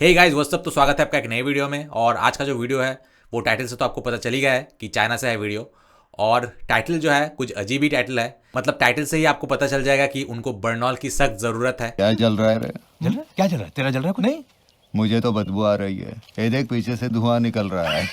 Hey guys what's up. तो स्वागत है आपका एक नए वीडियो में। और आज का जो वीडियो है वो टाइटल से तो आपको पता चल ही गया है कि चाइना से है वीडियो। और टाइटल जो है कुछ अजीब ही टाइटल है, मतलब टाइटल से ही आपको पता चल जाएगा कि उनको बर्नॉल की सख्त जरूरत है। क्या चल रहा है रे? जल रहा है? क्या चल रहा है? तेरा जल रहा है कुछ? नहीं, मुझे तो बदबू आ रही है। ये देख पीछे से धुआं निकल रहा है।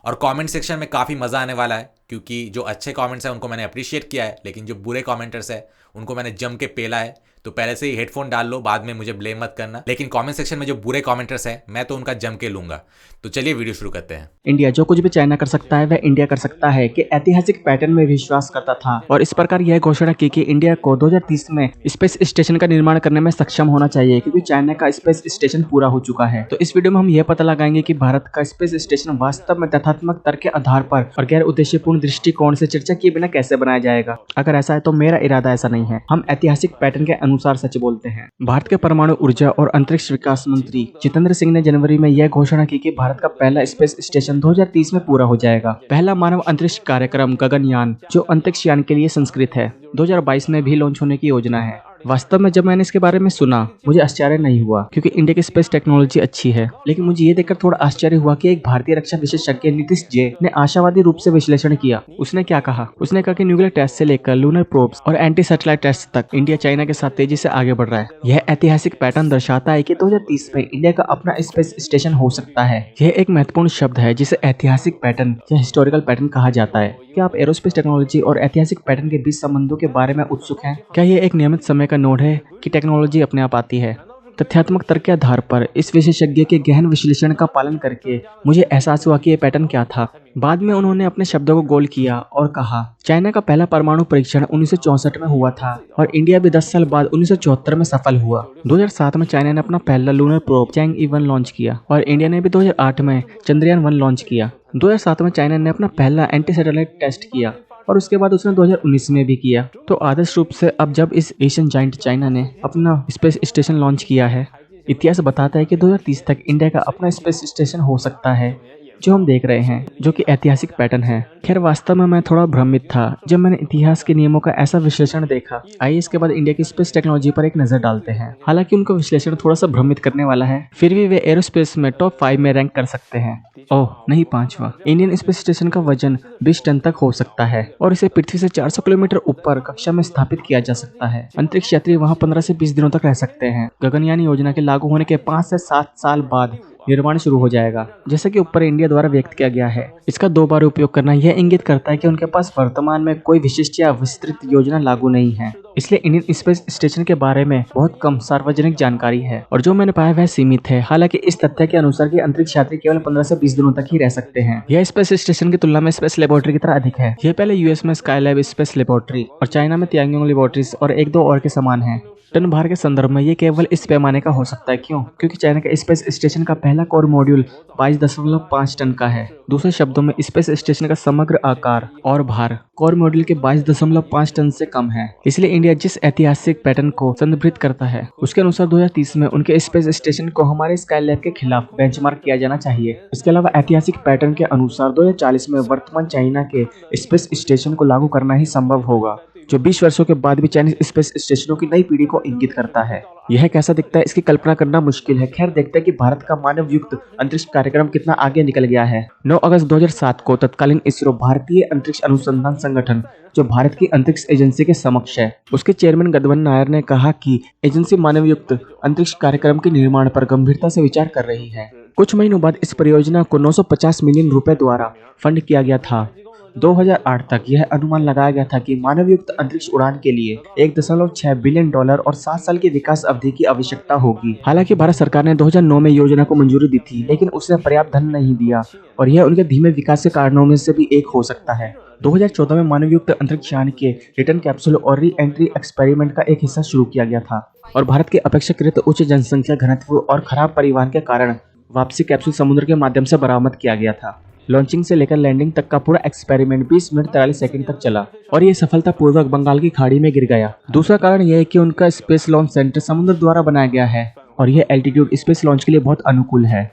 और कमेंट सेक्शन में काफ़ी मज़ा आने वाला है, क्योंकि जो अच्छे कमेंट्स हैं उनको मैंने अप्रिशिएट किया है, लेकिन जो बुरे कमेंटर्स हैं उनको मैंने जम के पेला है। तो पहले से ही हेडफोन डाल लो, बाद में मुझे ब्लेम मत करना। लेकिन कमेंट सेक्शन में जो बुरे कमेंटर्स हैं मैं तो उनका जम के लूंगा। तो चलिए वीडियो शुरू करते हैं। इंडिया जो कुछ भी चाइना कर सकता है वह इंडिया कर सकता है के ऐतिहासिक पैटर्न में विश्वास करता था और इस प्रकार यह घोषणा की कि इंडिया को 2030 में स्पेस स्टेशन का निर्माण करने में सक्षम होना चाहिए, क्योंकि चाइना का स्पेस स्टेशन पूरा हो चुका है। तो इस वीडियो में हम यह पता लगाएंगे कि भारत का स्पेस स्टेशन वास्तव में तथ्यात्मक तर्क के आधार पर और गैर उद्देश्यपूर्ण दृष्टिकोण से चर्चा किए बिना कैसे बनाया जाएगा। अगर ऐसा है तो मेरा इरादा ऐसा नहीं है, हम ऐतिहासिक पैटर्न के अनुसार सच बोलते हैं। भारत के परमाणु ऊर्जा और अंतरिक्ष विकास मंत्री जितेंद्र सिंह ने जनवरी में यह घोषणा की कि भारत का पहला स्पेस स्टेशन 2030 में पूरा हो जाएगा। पहला मानव अंतरिक्ष कार्यक्रम गगनयान, जो अंतरिक्ष यान के लिए संस्कृत है, 2022 में भी लॉन्च होने की योजना है। वास्तव में जब मैंने इसके बारे में सुना मुझे आश्चर्य नहीं हुआ, क्योंकि इंडिया की स्पेस टेक्नोलॉजी अच्छी है। लेकिन मुझे ये देखकर थोड़ा आश्चर्य हुआ कि एक भारतीय रक्षा विशेषज्ञ नीतीश जे ने आशावादी रूप से विश्लेषण किया। उसने क्या कहा? उसने कहा कि न्यूक्लियर टेस्ट से लेकर लूनर प्रोब्स और एंटी सैटेलाइट टेस्ट तक इंडिया चाइना के साथ तेजी से आगे बढ़ रहा है। यह ऐतिहासिक पैटर्न दर्शाता है कि 2030 में इंडिया का अपना स्पेस स्टेशन हो सकता है। यह एक महत्वपूर्ण शब्द है जिसे ऐतिहासिक पैटर्न या हिस्टोरिकल पैटर्न कहा जाता है। क्या आप एरोस्पेस टेक्नोलॉजी और ऐतिहासिक पैटर्न के बीच संबंधों के बारे में उत्सुक हैं? क्या यह एक नियमित समय का नोड है कि टेक्नोलॉजी अपने आप आती है? तथ्यात्मक तर्क के आधार पर इस विशेषज्ञ के गहन विश्लेषण का पालन करके मुझे एहसास हुआ कि यह पैटर्न क्या था। बाद में उन्होंने अपने शब्दों को गोल किया और कहा, चाइना का पहला परमाणु परीक्षण 1964 में हुआ था और इंडिया भी 10 साल बाद 1974 में सफल हुआ। 2007 में चाइना ने अपना पहला लूनर प्रोब चैंग-ई-1 लॉन्च किया और इंडिया ने भी 2008 में चंद्रयान-1 लॉन्च किया। 2007 में चाइना ने अपना पहला एंटी सैटेलाइट टेस्ट किया और उसके बाद उसने 2019 में भी किया। तो आदर्श रूप से अब जब इस एशियन जाइंट चाइना ने अपना स्पेस स्टेशन लॉन्च किया है, इतिहास बताता है कि 2030 तक इंडिया का अपना स्पेस स्टेशन हो सकता है, जो हम देख रहे हैं, जो कि ऐतिहासिक पैटर्न है। खैर वास्तव में मैं थोड़ा भ्रमित था जब मैंने इतिहास के नियमों का ऐसा विश्लेषण देखा। आइए इसके बाद इंडिया की स्पेस टेक्नोलॉजी पर एक नजर डालते हैं। हालांकि उनका विश्लेषण थोड़ा सा भ्रमित करने वाला है, फिर भी वे एरोस्पेस में टॉप 5 में रैंक कर सकते हैं। ओह नहीं, 5वां। इंडियन स्पेस स्टेशन का वजन 20 टन तक हो सकता है और इसे पृथ्वी से 400 किलोमीटर ऊपर कक्षा में स्थापित किया जा सकता है। अंतरिक्ष यात्री वहां 15 से 20 दिनों तक रह सकते हैं। गगनयान योजना के लागू होने के 5 से 7 साल बाद निर्माण शुरू हो जाएगा, जैसा कि ऊपर इंडिया द्वारा व्यक्त किया गया है। इसका 2 बार उपयोग करना यह इंगित करता है कि उनके पास वर्तमान में कोई विशिष्ट या विस्तृत योजना लागू नहीं है। इसलिए इंडियन स्पेस स्टेशन के बारे में बहुत कम सार्वजनिक जानकारी है और जो मैंने पाया वह सीमित है। हालांकि इस तथ्य के अनुसार कि अंतरिक्ष यात्री केवल 15 से 20 दिनों तक ही रह सकते हैं। यह स्पेस स्टेशन की तुलना में स्पेस लेबोरेटरी की तरह अधिक है। यह पहले यूएस में स्काईलैब स्पेस लेबोरेटरी और चाइना में तियांगोंग लेबोरेटरीज और 1-2 और के समान है। टन भार के संदर्भ में ये केवल इस पैमाने का हो सकता है। क्यों? क्योंकि चाइना के स्पेस स्टेशन का पहला कोर मॉड्यूल 22.5 टन का है। दूसरे शब्दों में स्पेस स्टेशन का समग्र आकार और भार कोर मॉड्यूल के 22.5 टन से कम है। इसलिए इंडिया जिस ऐतिहासिक पैटर्न को संदर्भित करता है उसके अनुसार 2030 में उनके स्पेस स्टेशन को हमारे स्काईलैब के खिलाफ बेंचमार्क किया जाना चाहिए। इसके अलावा ऐतिहासिक पैटर्न के अनुसार 2040 में वर्तमान चाइना के स्पेस स्टेशन को लागू करना ही संभव होगा, जो 20 वर्षों के बाद भी चाइनीज स्पेस स्टेशनों की नई पीढ़ी को इंगित करता है। यह कैसा दिखता है इसकी कल्पना करना मुश्किल है। खैर देखते हैं कि भारत का मानव युक्त अंतरिक्ष कार्यक्रम कितना आगे निकल गया है। 9 अगस्त 2007 को तत्कालीन इसरो भारतीय अंतरिक्ष अनुसंधान संगठन, जो भारत की अंतरिक्ष एजेंसी के समक्ष है, उसके चेयरमैन गगन नायर ने कहा कि एजेंसी मानव युक्त अंतरिक्ष कार्यक्रम के निर्माण पर गंभीरता से विचार कर रही है। कुछ महीनों बाद इस परियोजना को 950 मिलियन रुपए द्वारा फंड किया गया था। 2008 तक यह अनुमान लगाया गया था कि मानव युक्त अंतरिक्ष उड़ान के लिए $1.6 बिलियन और 7 साल की विकास अवधि की आवश्यकता होगी। हालांकि भारत सरकार ने 2009 में योजना को मंजूरी दी थी, लेकिन उसने पर्याप्त धन नहीं दिया और यह उनके धीमे विकास के कारणों में से भी एक हो सकता है। 2014 में मानव युक्त अंतरिक्ष यान के रिटर्न कैप्सूल और री एंट्री एक्सपेरिमेंट का एक हिस्सा शुरू किया गया था और भारत के अपेक्षाकृत उच्च जनसंख्या घनत्व और खराब परिवहन के कारण वापसी कैप्सूल समुद्र के माध्यम से बरामद किया गया था। लॉन्चिंग से लेकर लैंडिंग तक का पूरा एक्सपेरिमेंट 20 मिनट 43 सेकंड तक चला और ये सफलतापूर्वक बंगाल की खाड़ी में गिर गया। दूसरा कारण यह है कि उनका स्पेस लॉन्च सेंटर समुद्र द्वारा बनाया गया है और यह एल्टीट्यूड स्पेस लॉन्च के लिए बहुत अनुकूल है।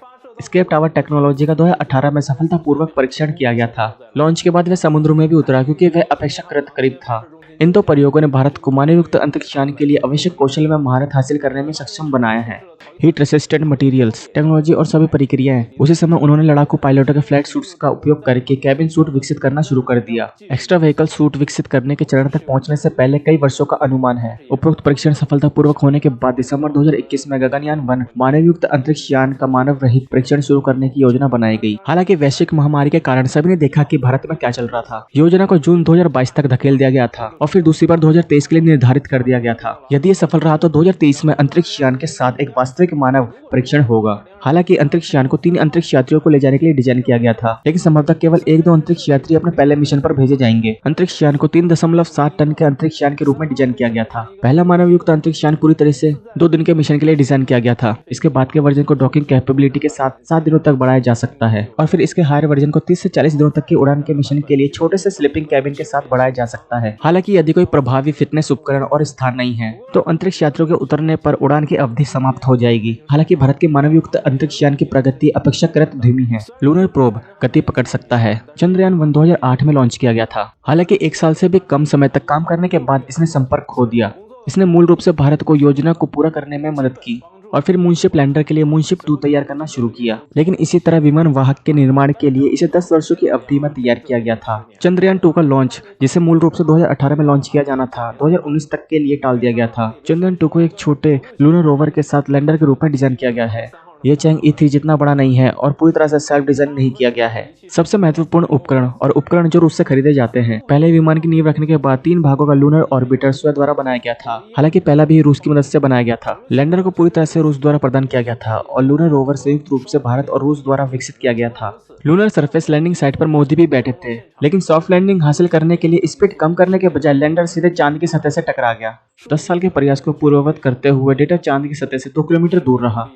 एस्केप टावर टेक्नोलॉजी का 2018 में सफलतापूर्वक परीक्षण किया गया था। लॉन्च के बाद वह समुद्र में भी उतरा क्योंकि वह अपेक्षाकृत करीब था। इन 2 प्रयोगों ने भारत को मानवयुक्त अंतरिक्ष यान के लिए आवश्यक कौशल में महारत हासिल करने में सक्षम बनाया है। हीट रेसिस्टेंट मटेरियल्स, टेक्नोलॉजी और सभी प्रक्रियाएं। उसी समय उन्होंने लड़ाकू पायलटों के फ्लाइट सूट्स का उपयोग करके कैबिन सूट विकसित करना शुरू कर दिया। एक्स्ट्रा व्हीकल सूट विकसित करने के चरण तक पहुंचने से पहले कई वर्षों का अनुमान है। उपरोक्त परीक्षण सफलतापूर्वक होने के बाद दिसंबर 2021 में गगनयान 1 मानवयुक्त अंतरिक्ष यान का मानव रहित परीक्षण शुरू करने की योजना बनाई गई। हालांकि वैश्विक महामारी के कारण सभी ने देखा कि भारत में क्या चल रहा था। योजना को जून 2022 तक धकेल दिया गया था और फिर दूसरी बार 2023 के लिए निर्धारित कर दिया गया था। यदि ये सफल रहा तो 2023 में अंतरिक्ष यान के साथ एक वास्तविक मानव परीक्षण होगा। हालांकि अंतरिक्ष यान को 3 अंतरिक्ष यात्रियों को ले जाने के लिए डिजाइन किया गया था, लेकिन संभवतः केवल 1-2 अंतरिक्ष यात्री अपने पहले मिशन पर भेजे जाएंगे। अंतरिक्ष यान को 3.7 टन के अंतरिक्ष यान के रूप में डिजाइन किया गया था। पहला मानवयुक्त अंतरिक्ष यान पूरी तरह से 2 दिन के मिशन के लिए डिजाइन किया गया था। इसके बाद के वर्जन को डॉकिंग कैपेबिलिटी के साथ 7 दिनों तक बढ़ाया जा सकता है और फिर इसके हायर वर्जन को 30 से 40 दिनों तक की उड़ान के मिशन के लिए छोटे से स्लीपिंग कैबिन के साथ बढ़ाया जा सकता है। हालांकि यदि कोई प्रभावी फिटनेस उपकरण और स्थान नहीं है तो अंतरिक्ष यात्रियों के उतरने पर उड़ान की अवधि समाप्त हो जाएगी। हालांकि भारत के मानवयुक्त अंतरिक्ष यान की प्रगति अपेक्षाकृत धीमी है। लूनर प्रोब गति पकड़ सकता है। चंद्रयान 1 2008 में लॉन्च किया गया था। हालांकि 1 साल से भी कम समय तक काम करने के बाद इसने संपर्क खो दिया। इसने मूल रूप से भारत को योजना को पूरा करने में मदद की और फिर मूनशिप लैंडर के लिए मूनशिप 2 तैयार करना शुरू किया। लेकिन इसी तरह विमान वाहक के निर्माण के लिए इसे 10 वर्षों की अवधि में तैयार किया गया था। चंद्रयान 2 का लॉन्च, जिसे मूल रूप से 2018 में लॉन्च किया जाना था, 2019 तक के लिए टाल दिया गया था। चंद्रयान 2 को एक छोटे लूनर रोवर के साथ लैंडर के रूप में डिजाइन किया गया है। ये चैंग E3 जितना बड़ा नहीं है और पूरी तरह से सेल्फ डिजाइन नहीं किया गया है। सबसे महत्वपूर्ण उपकरण जो रूस से खरीदे जाते हैं। पहले विमान की नींव रखने के बाद 3 भागों का लूनर ऑर्बिटर स्वयं द्वारा बनाया गया था। हालांकि पहला भी रूस की मदद से बनाया गया था। लैंडर को पूरी तरह से रूस द्वारा प्रदान किया गया था और लूनर रोवर संयुक्त रूप से भारत और रूस द्वारा विकसित किया गया था। लूनर सरफेस लैंडिंग साइट पर मोदी भी बैठे थे, लेकिन सॉफ्ट लैंडिंग हासिल करने के लिए स्पीड कम करने के बजाय लैंडर सीधे चांद की सतह से टकरा गया। 10 साल के प्रयास को पूर्ववत करते हुए डेटा चांद की सतह से 2 किलोमीटर दूर रहा।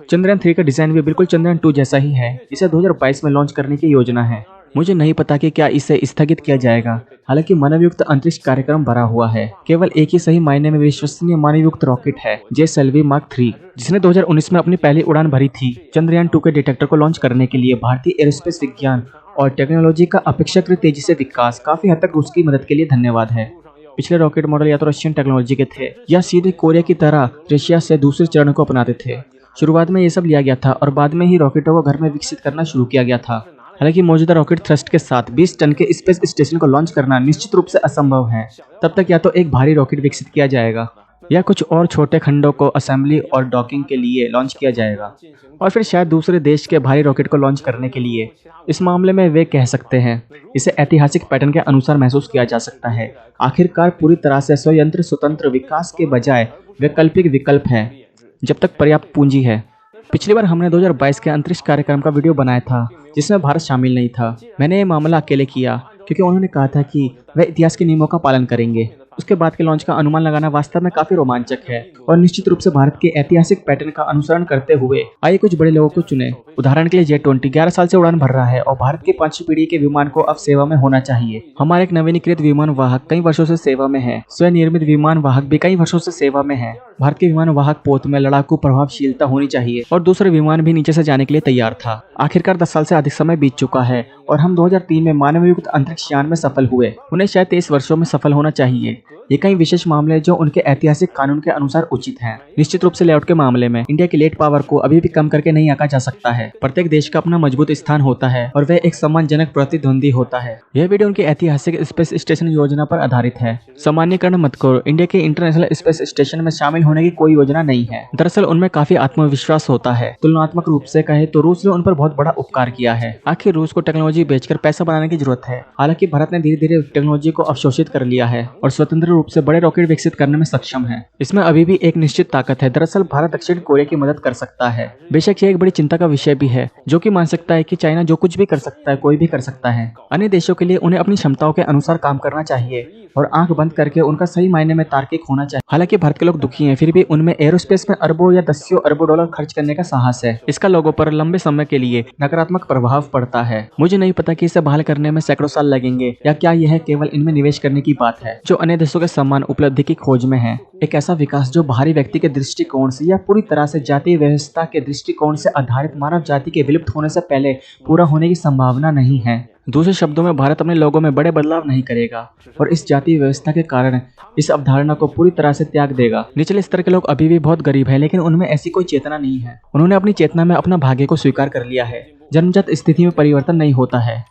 चंद्रयान 3 का डिजाइन भी बिल्कुल चंद्रयान 2 जैसा ही है। इसे 2022 में लॉन्च करने की योजना है। मुझे नहीं पता कि क्या इसे स्थगित किया जाएगा। हालांकि मानवयुक्त अंतरिक्ष कार्यक्रम भरा हुआ है। केवल एक ही सही मायने में विश्वसनीय मानवयुक्त रॉकेट है JSLV Mark 3, जिसने 2019 में अपनी पहली उड़ान भरी थी। चंद्रयान 2 के डिटेक्टर को लॉन्च करने के लिए भारतीय एरोस्पेस विज्ञान और टेक्नोलॉजी का अपेक्षाकृत तेजी से विकास काफी हद तक रूस की मदद के लिए धन्यवाद है। पिछले रॉकेट मॉडल या तो रशियन टेक्नोलॉजी के थे या सीधे कोरिया की तरह रशिया से दूसरे चरण को अपनाते थे। शुरुआत में ये सब लिया गया था और बाद में ही रॉकेटों को घर में विकसित करना शुरू किया गया था। हालांकि मौजूदा रॉकेट थ्रस्ट के साथ 20 टन के स्पेस स्टेशन को लॉन्च करना निश्चित रूप से असंभव है। तब तक या तो एक भारी रॉकेट विकसित किया जाएगा या कुछ और छोटे खंडों को असेंबली और डॉकिंग के लिए लॉन्च किया जाएगा और फिर शायद दूसरे देश के भारी रॉकेट को लॉन्च करने के लिए। इस मामले में वे कह सकते हैं इसे ऐतिहासिक पैटर्न के अनुसार महसूस किया जा सकता है। आखिरकार पूरी तरह से स्वतंत्र विकास के बजाय वैकल्पिक विकल्प है जब तक पर्याप्त पूंजी है। पिछली बार हमने 2022 के अंतरिक्ष कार्यक्रम का वीडियो बनाया था जिसमें भारत शामिल नहीं था। मैंने ये मामला अकेले किया क्योंकि उन्होंने कहा था कि वे इतिहास के नियमों का पालन करेंगे। उसके बाद के लॉन्च का अनुमान लगाना वास्तव में काफी रोमांचक है और निश्चित रूप से भारत के ऐतिहासिक पैटर्न का अनुसरण करते हुए आइए कुछ बड़े लोगों को चुने। उदाहरण के लिए J-20 11 साल से उड़ान भर रहा है और भारत के 5वीं पीढ़ी के विमान को अब सेवा में होना चाहिए। हमारा एक नवीनीकृत विमान वाहक कई वर्षों से सेवा में है। स्वनिर्मित विमान वाहक भी कई वर्षों से सेवा में है। भारत के विमान वाहक पोत में लड़ाकू प्रभावशीलता होनी चाहिए और दूसरे विमान भी नीचे से जाने के लिए तैयार था। आखिरकार 10 साल से अधिक समय बीत चुका है और हम 2003 में मानवयुक्त अंतरिक्ष यान में सफल हुए। उन्हें शायद 23 वर्षों में सफल होना चाहिए। ये कई विशेष मामले जो उनके ऐतिहासिक कानून के अनुसार उचित हैं। निश्चित रूप से लेआउट के मामले में इंडिया की लेट पावर को अभी भी कम करके नहीं आंका जा सकता है। प्रत्येक देश का अपना मजबूत स्थान होता है और वह एक सम्मानजनक प्रतिद्वंदी होता है। यह वीडियो उनकी ऐतिहासिक स्पेस स्टेशन योजना पर आधारित है। सामान्यकरण मत करो, इंडिया के इंटरनेशनल स्पेस स्टेशन में शामिल होने की कोई योजना नहीं है। दरअसल उनमें काफी आत्मविश्वास होता है। तुलनात्मक रूप से कहे तो रूस ने उन पर बहुत बड़ा उपकार किया है। आखिर रूस को टेक्नोलॉजी बेचकर पैसा बनाने की जरूरत है। हालांकि भारत ने धीरे धीरे टेक्नोलॉजी को अवशोषित कर लिया है और स्वतंत्र रूप से बड़े रॉकेट विकसित करने में सक्षम है। इसमें अभी भी एक निश्चित ताकत है। दरअसल भारत दक्षिण कोरिया की मदद कर सकता है। बेशक यह एक बड़ी चिंता का विषय भी है, जो कि मान सकता है कि चाइना जो कुछ भी कर सकता है कोई भी कर सकता है। अन्य देशों के लिए उन्हें अपनी क्षमताओं के अनुसार काम करना चाहिए और आंख बंद करके उनका सही मायने में तार्किक होना चाहिए। हालांकि भारत के लोग दुखी हैं, फिर भी उनमें एरोस्पेस में अरबों या दसियों अरबों डॉलर खर्च करने का साहस है। इसका लोगों पर लंबे समय के लिए नकारात्मक प्रभाव पड़ता है। मुझे नहीं पता कि इसे बहाल करने में सैकड़ों साल लगेंगे या क्या यह केवल इनमें निवेश करने की बात है जो अन्य देशों के समान उपलब्धि की खोज में है। एक ऐसा विकास जो बाहरी व्यक्ति के दृष्टिकोण से या पूरी तरह से जातीय व्यवस्था के दृष्टिकोण से आधारित मानव जाति के विलुप्त होने से पहले पूरा होने की संभावना नहीं है। दूसरे शब्दों में भारत अपने लोगों में बड़े बदलाव नहीं करेगा और इस जातीय व्यवस्था के कारण इस अवधारणा को पूरी तरह से त्याग देगा। निचले स्तर के लोग अभी भी बहुत गरीब है, लेकिन उनमें ऐसी कोई चेतना नहीं है। उन्होंने अपनी चेतना में अपना भाग्य को स्वीकार कर लिया है। जन्मजात स्थिति में परिवर्तन नहीं होता है।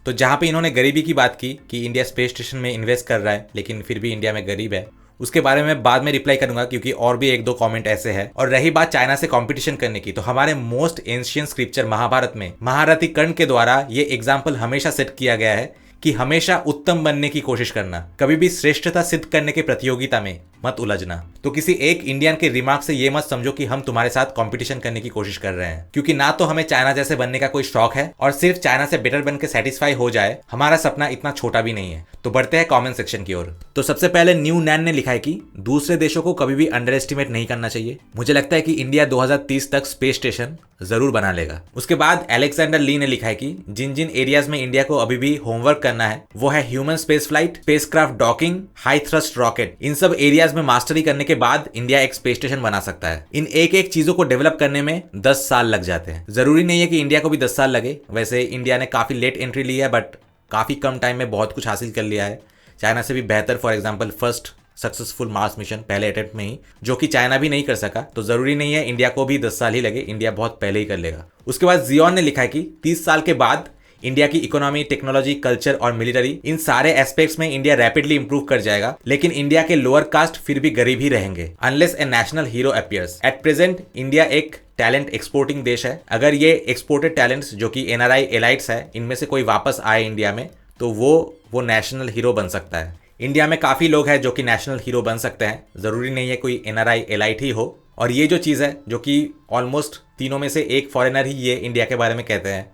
तो जहाँ पे इन्होंने गरीबी की बात की कि इंडिया स्पेस स्टेशन में इन्वेस्ट कर रहा है लेकिन फिर भी इंडिया में गरीब है, उसके बारे में बाद में रिप्लाई करूंगा क्योंकि और भी एक दो कमेंट ऐसे हैं। और रही बात चाइना से कंपटीशन करने की, तो हमारे मोस्ट एंशियंट स्क्रिप्चर महाभारत में महारथी कर्ण के द्वारा ये एग्जाम्पल हमेशा सेट किया गया है कि हमेशा उत्तम बनने की कोशिश करना, कभी भी श्रेष्ठता सिद्ध करने की प्रतियोगिता में मत उलझना। तो किसी एक इंडियन के रिमार्क से ये मत समझो कि हम तुम्हारे साथ कंपटीशन करने की कोशिश कर रहे हैं, क्योंकि ना तो हमें चाइना जैसे बनने का कोई शौक है और सिर्फ चाइना से बेटर बन के सेटिस्फाई हो जाए हमारा सपना इतना छोटा भी नहीं है। तो बढ़ते हैं कमेंट सेक्शन की ओर। तो सबसे पहले न्यू नैन ने लिखा है कि दूसरे देशों को कभी भी अंडर एस्टिमेट नहीं करना चाहिए। मुझे लगता है कि इंडिया 2030 तक स्पेस स्टेशन जरूर बना लेगा। उसके बाद अलेक्जेंडर ली ने लिखा है कि जिन जिन एरियाज में इंडिया को अभी भी होमवर्क करना है वो है human space flight, spacecraft docking, high thrust rocket. इन सब एरियाज में मास्टरी करने के बाद इंडिया एक स्पेस स्टेशन बना सकता है। इन एक एक चीजों को डेवलप करने में 10 साल लग जाते हैं। जरूरी नहीं है कि इंडिया को भी 10 साल लगे। वैसे इंडिया ने काफी लेट एंट्री ली है बट काफी कम टाइम में बहुत कुछ हासिल कर लिया है, चाइना से भी बेहतर। For example first successful Mars mission पहले अटेम्प्ट में ही, जो कि चाइना भी नहीं कर सका। तो जरूरी नहीं है इंडिया को भी 10 साल ही लगे, इंडिया बहुत पहले ही कर लेगा। उसके बाद जियोन ने लिखा है कि 30 साल के बाद इंडिया की इकोनॉमी, टेक्नोलॉजी, कल्चर और मिलिट्री, इन सारे एस्पेक्ट्स में इंडिया रैपिडली इंप्रूव कर जाएगा, लेकिन इंडिया के लोअर कास्ट फिर भी गरीब ही रहेंगे unless A national hero appears. At present India एक टैलेंट एक्सपोर्टिंग देश है। अगर ये एक्सपोर्टेड टैलेंट्स जो कि एनआरआई एलाइट्स है, इनमें से कोई वापस आए इंडिया में तो वो नेशनल हीरो बन सकता है। इंडिया में काफ़ी लोग हैं जो कि नेशनल हीरो बन सकते हैं, ज़रूरी नहीं है कोई एनआरआई एलाइट ही हो। और ये जो चीज़ है जो कि ऑलमोस्ट तीनों में से एक फॉरेनर ही ये इंडिया के बारे में कहते हैं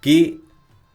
कि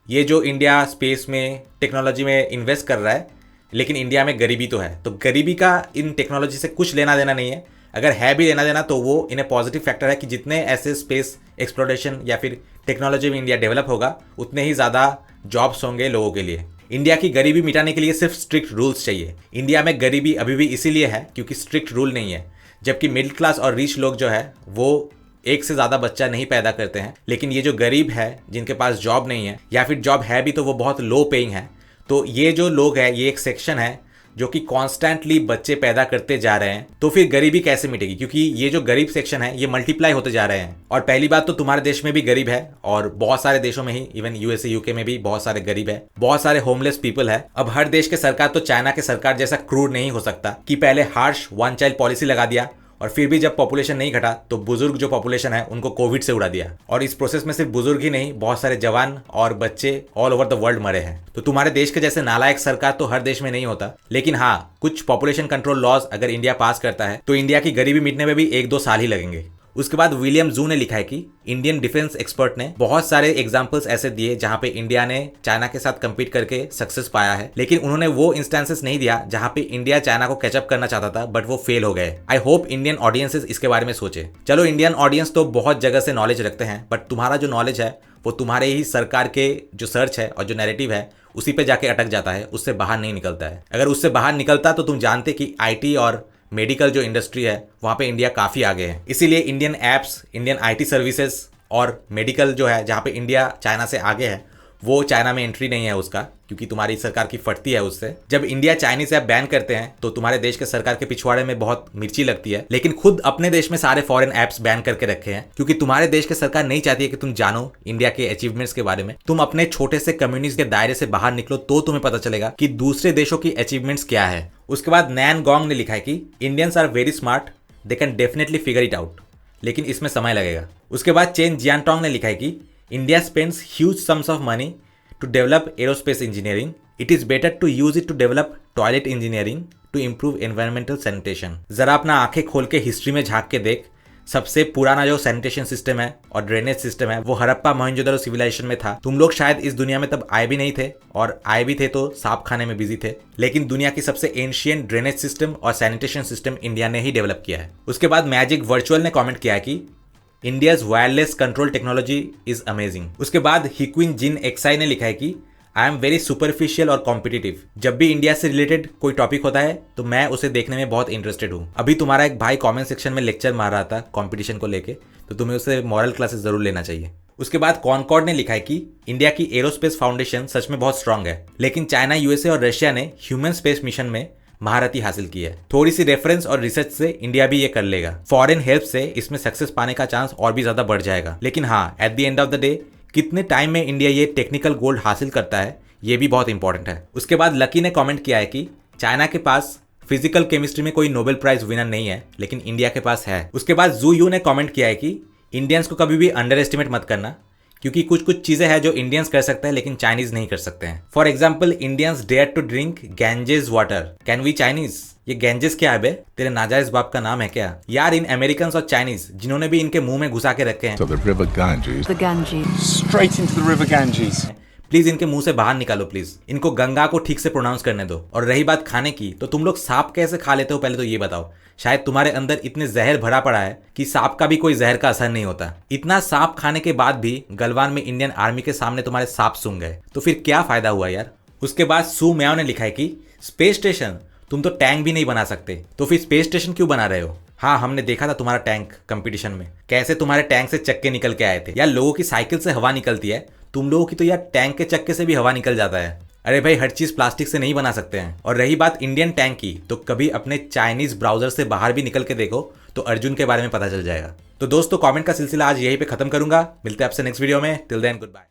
ये जो इंडिया स्पेस में टेक्नोलॉजी में इन्वेस्ट कर रहा है, लेकिन इंडिया में गरीबी तो है। तो गरीबी का इन टेक्नोलॉजी से कुछ लेना देना नहीं है। अगर है भी लेना देना तो वो इन्हें पॉजिटिव फैक्टर है कि जितने ऐसे स्पेस एक्सप्लोरेशन या फिर टेक्नोलॉजी में इंडिया डेवलप होगा उतने ही ज़्यादा जॉब्स होंगे लोगों के लिए। इंडिया की गरीबी मिटाने के लिए सिर्फ स्ट्रिक्ट रूल्स चाहिए। इंडिया में गरीबी अभी भी इसीलिए है क्योंकि स्ट्रिक्ट रूल नहीं है, जबकि मिडिल क्लास और रिच लोग जो है वो एक से ज़्यादा बच्चा नहीं पैदा करते हैं। लेकिन ये जो गरीब है जिनके पास जॉब नहीं है या फिर जॉब है भी तो वो बहुत लो पेइंग है, तो ये जो लोग हैं ये एक सेक्शन है जो कि कॉन्स्टेंटली बच्चे पैदा करते जा रहे हैं। तो फिर गरीबी कैसे मिटेगी, क्योंकि ये जो गरीब सेक्शन है ये मल्टीप्लाई होते जा रहे हैं। और पहली बात तो तुम्हारे देश में भी गरीब है और बहुत सारे देशों में ही, इवन यूएसए यूके में भी बहुत सारे गरीब है, बहुत सारे होमलेस पीपल है। अब हर देश के सरकार तो चाइना के सरकार जैसा क्रूर नहीं हो सकता कि पहले हार्श वन चाइल्ड पॉलिसी लगा दिया और फिर भी जब पॉपुलेशन नहीं घटा तो बुजुर्ग जो पॉपुलेशन है उनको कोविड से उड़ा दिया। और इस प्रोसेस में सिर्फ बुजुर्ग ही नहीं, बहुत सारे जवान और बच्चे ऑल ओवर द वर्ल्ड मरे हैं। तो तुम्हारे देश के जैसे नालायक सरकार तो हर देश में नहीं होता, लेकिन हाँ कुछ पॉपुलेशन कंट्रोल लॉज अगर इंडिया पास करता है तो इंडिया की गरीबी मिटने में भी 1-2 साल ही लगेंगे। उसके बाद विलियम जू ने लिखा है कि इंडियन डिफेंस एक्सपर्ट ने बहुत सारे एग्जांपल्स ऐसे दिए जहां पे इंडिया ने चाइना के साथ compete करके सक्सेस पाया है, लेकिन उन्होंने वो इंस्टेंसेस नहीं दिया जहां पे इंडिया चाइना को कैचअप करना चाहता था बट वो फेल हो गए। आई होप इंडियन ऑडियंसेस इसके बारे में सोचे। चलो इंडियन ऑडियंस तो बहुत जगह से नॉलेज रखते हैं, बट तुम्हारा जो नॉलेज है वो तुम्हारे ही सरकार के जो सर्च है और जो नैरेटिव है उसी पे जाके अटक जाता है, उससे बाहर नहीं निकलता है। अगर उससे बाहर निकलता तो तुम जानते कि IT और मेडिकल जो इंडस्ट्री है वहाँ पे इंडिया काफ़ी आगे है। इसीलिए Indian apps, Indian IT services और मेडिकल जो है जहाँ पे इंडिया चाइना से आगे है, वो चाइना में एंट्री नहीं है उसका, क्योंकि तुम्हारी सरकार की फटती है उससे। जब इंडिया चाइनीज ऐप बैन करते हैं तो तुम्हारे देश के सरकार के पिछवाड़े में बहुत मिर्ची लगती है, लेकिन खुद अपने देश में सारे फॉरेन ऐप्स बैन करके रखे हैं क्योंकि तुम्हारे देश की सरकार नहीं चाहती है कि तुम जानो इंडिया के अचीवमेंट्स के बारे में। तुम अपने छोटे से कम्युनिटी के दायरे से बाहर निकलो तो तुम्हें पता चलेगा कि दूसरे देशों की अचीवमेंट्स क्या है। उसके बाद नैन गोंग ने लिखा है कि Indians are very smart, they can definitely figure it out, लेकिन इसमें समय लगेगा। उसके बाद चेन जियानटोंग ने लिखा है कि India spends huge sums of money to develop aerospace engineering. It is better to use it to develop toilet engineering to improve environmental sanitation. जरा अपना आंखें खोल के हिस्ट्री में झांक के देख, सबसे पुराना जो सैनिटेशन सिस्टम है और ड्रेनेज सिस्टम है वो हड़प्पा मोहनजोदड़ो सिविलाइजेशन में था। तुम लोग शायद इस दुनिया में तब आए भी नहीं थे, और आए भी थे तो सांप खाने में बिजी थे, लेकिन दुनिया की सबसे एंशियंट ड्रेनेज सिस्टम और सैनिटेशन सिस्टम इंडिया ने ही डेवलप किया है। उसके बाद मैजिक वर्चुअल ने कॉमेंट किया है कि India's wireless control technology is amazing. उसके बाद हिक्विन जिन एक्साई ने लिखा है कि आई एम वेरी सुपरफिशियल और कॉम्पिटिटिव। जब भी इंडिया से रिलेटेड कोई टॉपिक होता है तो मैं उसे देखने में बहुत इंटरेस्टेड हूँ। अभी तुम्हारा एक भाई कमेंट सेक्शन में लेक्चर मार रहा था कंपटीशन को लेके, तो तुम्हें उसे मॉरल क्लासेस जरूर लेना चाहिए। उसके बाद कॉनकॉर्ड ने लिखा है कि इंडिया की एरोस्पेस फाउंडेशन सच में बहुत स्ट्रांग है, लेकिन चाइना, यूएसए और रशिया ने ह्यूमन स्पेस मिशन में महारथी हासिल की है। थोड़ी सी रेफरेंस और रिसर्च से इंडिया भी ये कर लेगा। फॉरेन हेल्प से इसमें सक्सेस पाने का चांस और भी ज्यादा बढ़ जाएगा। लेकिन हाँ, at the end of the day कितने टाइम में इंडिया ये टेक्निकल गोल्ड हासिल करता है, ये भी बहुत इंपॉर्टेंट है। उसके बाद लकी ने कमेंट किया है कि चाइना के पास फिजिकल केमिस्ट्री में कोई नोबेल प्राइज विनर नहीं है, लेकिन इंडिया के पास है। उसके बाद जू यू ने कमेंट किया है कि इंडियंस को कभी भी अंडर एस्टिमेट मत करना, क्योंकि कुछ कुछ चीजें हैं जो इंडियंस कर सकते हैं लेकिन चाइनीज नहीं कर सकते हैं। For example, Indians dare to drink Ganges water, can we Chinese? ये गैंजेस क्या है बे? तेरे नाजायज बाप का नाम है क्या? यार, इन अमेरिकन और चाइनीज जिन्होंने भी इनके मुंह में घुसा के रखे हैं, So the river Ganges. The Ganges. Straight into the river Ganges. Please इनके मुंह से बाहर निकालो प्लीज। इनको गंगा को ठीक से प्रोनाउंस करने दो। और रही बात खाने की, तो तुम लोग सांप कैसे खा लेते हो, पहले तो ये बताओ। शायद तुम्हारे अंदर इतने जहर भरा पड़ा है कि सांप का भी कोई जहर का असर नहीं होता। इतना सांप खाने के बाद भी गलवान में इंडियन आर्मी के सामने तुम्हारे सांप सूंघ गए, तो फिर क्या फायदा हुआ यार। उसके बाद सू म्याओ ने लिखा है कि स्पेस स्टेशन, तुम तो टैंक भी नहीं बना सकते, तो फिर स्पेस स्टेशन क्यों बना रहे हो? हाँ, हमने देखा था तुम्हारा टैंक कंपटीशन में, कैसे तुम्हारे टैंक से चक्के निकल के आए थे। यार, लोगों की साइकिल से हवा निकलती है, तुम लोगों की तो यार टैंक के चक्के से भी हवा निकल जाता है। अरे भाई, हर चीज प्लास्टिक से नहीं बना सकते हैं। और रही बात इंडियन टैंक की, तो कभी अपने चाइनीज ब्राउजर से बाहर भी निकल के देखो, तो अर्जुन के बारे में पता चल जाएगा। तो दोस्तों, कमेंट का सिलसिला आज यहीं पे खत्म करूंगा। मिलते हैं आपसे नेक्स्ट वीडियो में। Till then, good bye.